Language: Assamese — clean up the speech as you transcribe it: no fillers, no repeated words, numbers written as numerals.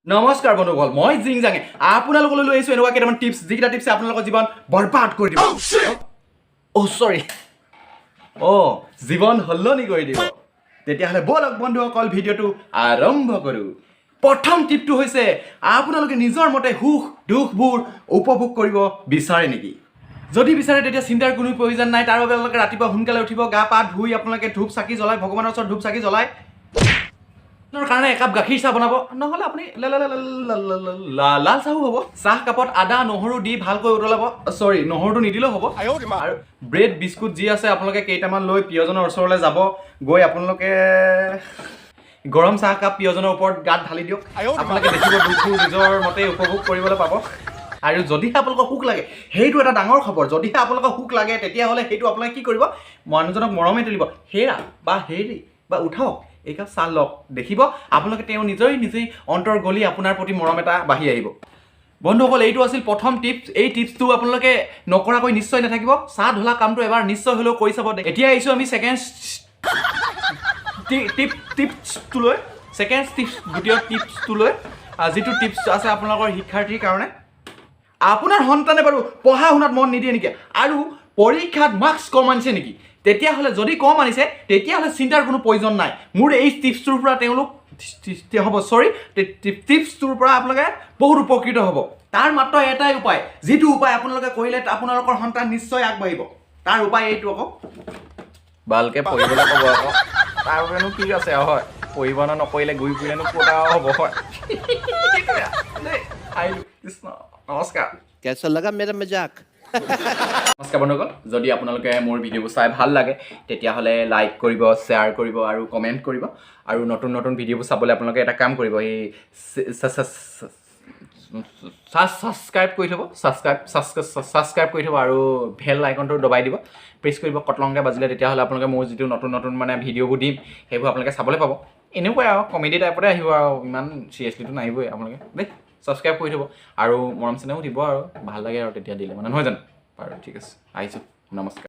নমস্কাৰ বন্ধুসকল মই জিংজাঙে আপোনালোকলৈ লৈ আহিছো এনেকুৱা কেইটামান টিপছ যিকেইটা টিপছে আপোনালোকৰ জীৱন বৰবাদ কৰি দিব সৰি জীৱন হলনি কৰি দিব তেতিয়াহ'লে বলক বন্ধুসকল ভিডিঅ'টো আৰম্ভ কৰোঁ প্ৰথম টিপটো হৈছে আপোনালোকে নিজৰ মতে সুখ দুখবোৰ উপভোগ কৰিব বিচাৰে নেকি যদি বিচাৰে তেতিয়া চিন্তাৰ কোনো প্ৰয়োজন নাই তাৰ বাবে আপোনালোকে ৰাতিপুৱা সোনকালে উঠিব গা পা ধুই আপোনালোকে ধূপ চাকি জ্বলাই ভগৱানৰ ওচৰত ধূপ চাকি জ্বলাই কাৰণে একাপ গাখীৰ চাহ বনাব নহ'লে আপুনি লাল চাহো হ'ব চাহ কাপত আদা নহৰু দি ভালকৈ উতলাব নহৰুটো নিদিলেও হ'ব আৰু ব্ৰেড বিস্কুট যি আছে আপোনালোকে কেইটামান লৈ প্ৰিয়জনৰ ওচৰলৈ যাব গৈ আপোনালোকে গৰম চাহ কাপ প্ৰিয়জনৰ ওপৰত গাত ঢালি দিয়ক আপোনালোকে দেখিব দুখটো নিজৰ মতে উপভোগ কৰিবলৈ পাব আৰু যদিহে আপোনালোকৰ সুখ লাগে সেইটো এটা ডাঙৰ খবৰ যদিহে আপোনালোকৰ সুখ লাগে তেতিয়াহ'লে সেইটো আপোনালোকে কি কৰিব মানুহজনক মৰমে তুলিব হেৰা বা হেৰি বা উঠাওক এই কাপ চাহ লওক দেখিব আপোনালোকে তেওঁ নিজেই অন্তৰ গলি আপোনাৰ প্ৰতি মৰম এটা বাঢ়ি আহিব বন্ধুসকল এইটো আছিল প্ৰথম টিপছ এই টিপছটো আপোনালোকে নকৰাকৈ নিশ্চয় নাথাকিব চাহ ঢলা কামটো এবাৰ নিশ্চয় হ'লেও কৰি চাব এতিয়া আহিছোঁ আমি ছেকেণ্ড টিপছটোলৈ দ্বিতীয় টিপছটোলৈ যিটো টিপছ আছে আপোনালোকৰ শিক্ষাৰ্থীৰ কাৰণে আপোনাৰ সন্তানে বাৰু পঢ়া শুনাত মন নিদিয়ে নেকি আৰু পৰীক্ষাত মাৰ্কছ কম আনিছে নেকি তেতিয়াহ'লে যদি কম আনিছে তেতিয়াহ'লে চিন্তাৰ কোনো প্ৰয়োজন নাই মোৰ এই টিপছটোৰ পৰা টিপছটোৰ পৰা আপোনালোকে বহুত উপকৃত হ'ব তাৰ মাত্ৰ এটাই উপায় যিটো উপায় আপোনালোকে কৰিলে আপোনালোকৰ সন্তান নিশ্চয় আগবাঢ়িব তাৰ উপায় এইটো আকৌ ভালকৈ পঢ়িবলৈ ক'ব আকৌ তাৰ বাবেনো কি আছে হয় পঢ়িব নকৰিলে ঘূৰি ফুৰিলেনো ক'ত হ'ব হয় কৃষ্ণ নমস্কাৰ कैसा लगा मेरा मजाक নমস্কাৰ বন্ধুসকল যদি আপোনালোকে মোৰ ভিডিঅ'বোৰ চাই ভাল লাগে তেতিয়াহ'লে লাইক কৰিব শ্বেয়াৰ কৰিব আৰু কমেণ্ট কৰিব আৰু নতুন নতুন ভিডিঅ'বোৰ চাবলৈ আপোনালোকে এটা কাম কৰিব এই ছাবস্ক্ৰাইব কৰি থ'ব ছাবস্ক্ৰাইব কৰি থ'ব আৰু বেল আইকনটো দবাই দিব প্ৰেছ কৰিব কটলংকৈ বাজিলে তেতিয়াহ'লে আপোনালোকে মোৰ যিটো নতুন নতুন মানে ভিডিঅ'বোৰ দিম সেইবোৰ আপোনালোকে চাবলৈ পাব এনেকুৱাই আৰু কমেডি টাইপতে আহিব আৰু ইমান চিৰিয়াছলিটো নাহিবই আপোনালোকে দেই ছাবস্ক্ৰাইব কৰি থ'ব আৰু মৰম চেনেহো দিব আৰু ভাল লাগে আৰু তেতিয়া দিলে মানে নহয় জানো বাৰু ঠিক আছে আহিছোঁ নমস্কাৰ